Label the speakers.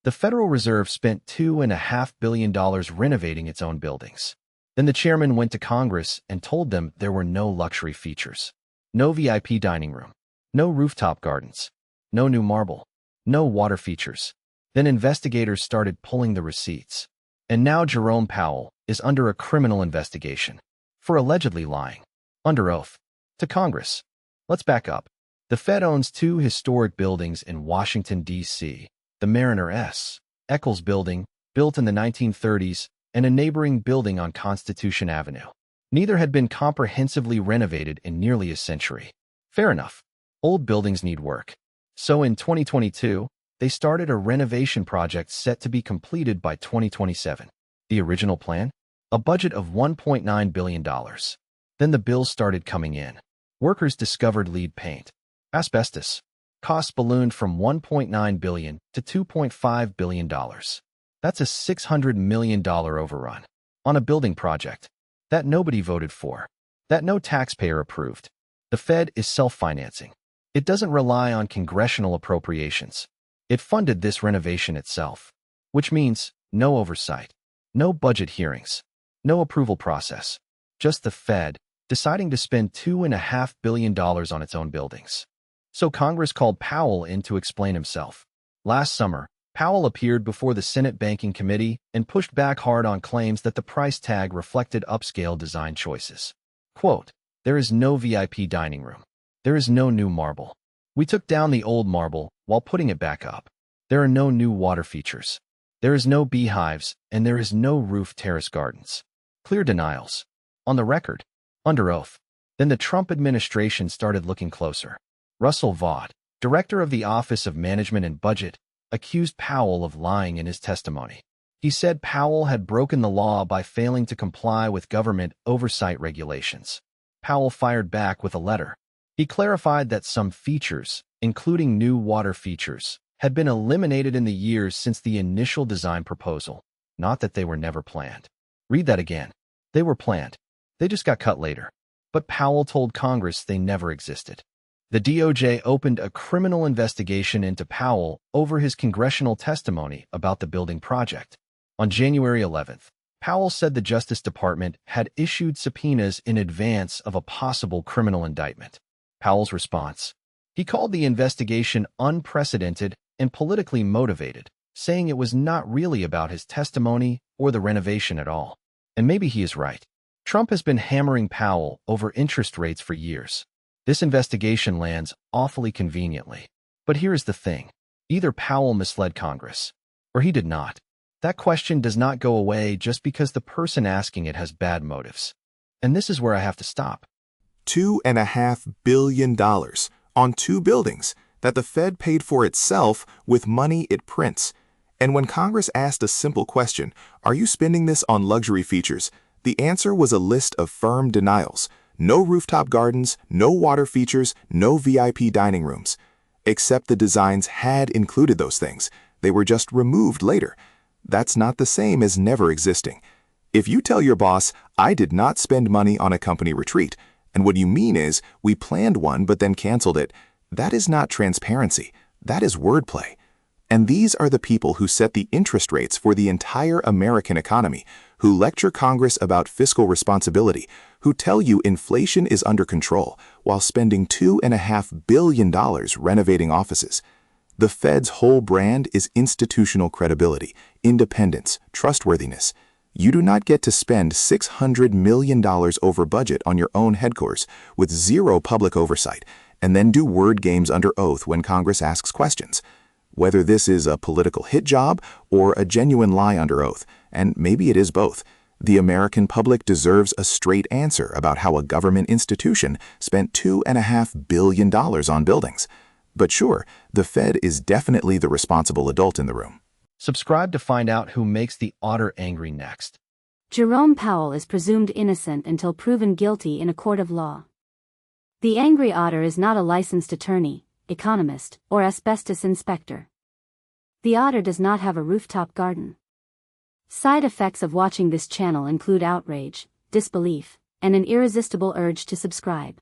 Speaker 1: The Federal Reserve spent $2.5 billion renovating its own buildings. Then the chairman went to Congress and told them there were no luxury features. No VIP dining room. No rooftop gardens. No new marble. No water features. Then investigators started pulling the receipts. And now Jerome Powell is under a criminal investigation for allegedly lying, under oath, to Congress. Let's back up. The Fed owns two historic buildings in Washington, D.C., the Mariner S. Eccles Building, built in the 1930s, and a neighboring building on Constitution Avenue. Neither had been comprehensively renovated in nearly a century. Fair enough. Old buildings need work. So in 2022, they started a renovation project set to be completed by 2027. The original plan? A budget of $1.9 billion. Then the bills started coming in. Workers discovered lead paint. Asbestos. Costs ballooned from $1.9 billion to $2.5 billion. That's a $600 million overrun on a building project that nobody voted for, that no taxpayer approved. The Fed is self-financing. It doesn't rely on congressional appropriations. It funded this renovation itself, which means no oversight, no budget hearings, no approval process, just the Fed deciding to spend $2.5 billion on its own buildings. So Congress called Powell in to explain himself. Last summer, Powell appeared before the Senate Banking Committee and pushed back hard on claims that the price tag reflected upscale design choices. Quote, "There is no VIP dining room. There is no new marble. We took down the old marble while putting it back up. There are no new water features. There is no beehives, and there is no roof terrace gardens." Clear denials. On the record. Under oath. Then the Trump administration started looking closer. Russell Vought, director of the Office of Management and Budget, accused Powell of lying in his testimony. He said Powell had broken the law by failing to comply with government oversight regulations. Powell fired back with a letter. He clarified that some features, including new water features, had been eliminated in the years since the initial design proposal, not that they were never planned. Read that again. They were planned. They just got cut later. But Powell told Congress they never existed. The DOJ opened a criminal investigation into Powell over his congressional testimony about the building project. On January 11th, Powell said the Justice Department had issued subpoenas in advance of a possible criminal indictment. Powell's response: he called the investigation unprecedented and politically motivated, saying it was not really about his testimony or the renovation at all. And maybe he is right. Trump has been hammering Powell over interest rates for years. This investigation lands awfully conveniently. But here is the thing. Either Powell misled Congress, or he did not. That question does not go away just because the person asking it has bad motives. And this is where I have to stop.
Speaker 2: $2.5 billion on two buildings that the Fed paid for itself with money it prints. And when Congress asked a simple question, are you spending this on luxury features? The answer was a list of firm denials. No rooftop gardens, no water features, no VIP dining rooms. Except the designs had included those things. They were just removed later. That's not the same as never existing. If you tell your boss, I did not spend money on a company retreat, and what you mean is, we planned one but then canceled it, that is not transparency. That is wordplay. And these are the people who set the interest rates for the entire American economy, who lecture Congress about fiscal responsibility, who tell you inflation is under control while spending $2.5 billion renovating offices. The Fed's whole brand is institutional credibility, independence, trustworthiness. You do not get to spend $600 million over budget on your own headquarters with zero public oversight and then do word games under oath when Congress asks questions. Whether this is a political hit job or a genuine lie under oath, and maybe it is both, the American public deserves a straight answer about how a government institution spent $2.5 billion on buildings. But sure, the Fed is definitely the responsible adult in the room.
Speaker 1: Subscribe to find out who makes the Otter angry next.
Speaker 3: Jerome Powell is presumed innocent until proven guilty in a court of law. The angry Otter is not a licensed attorney, economist, or asbestos inspector. The Otter does not have a rooftop garden. Side effects of watching this channel include outrage, disbelief, and an irresistible urge to subscribe.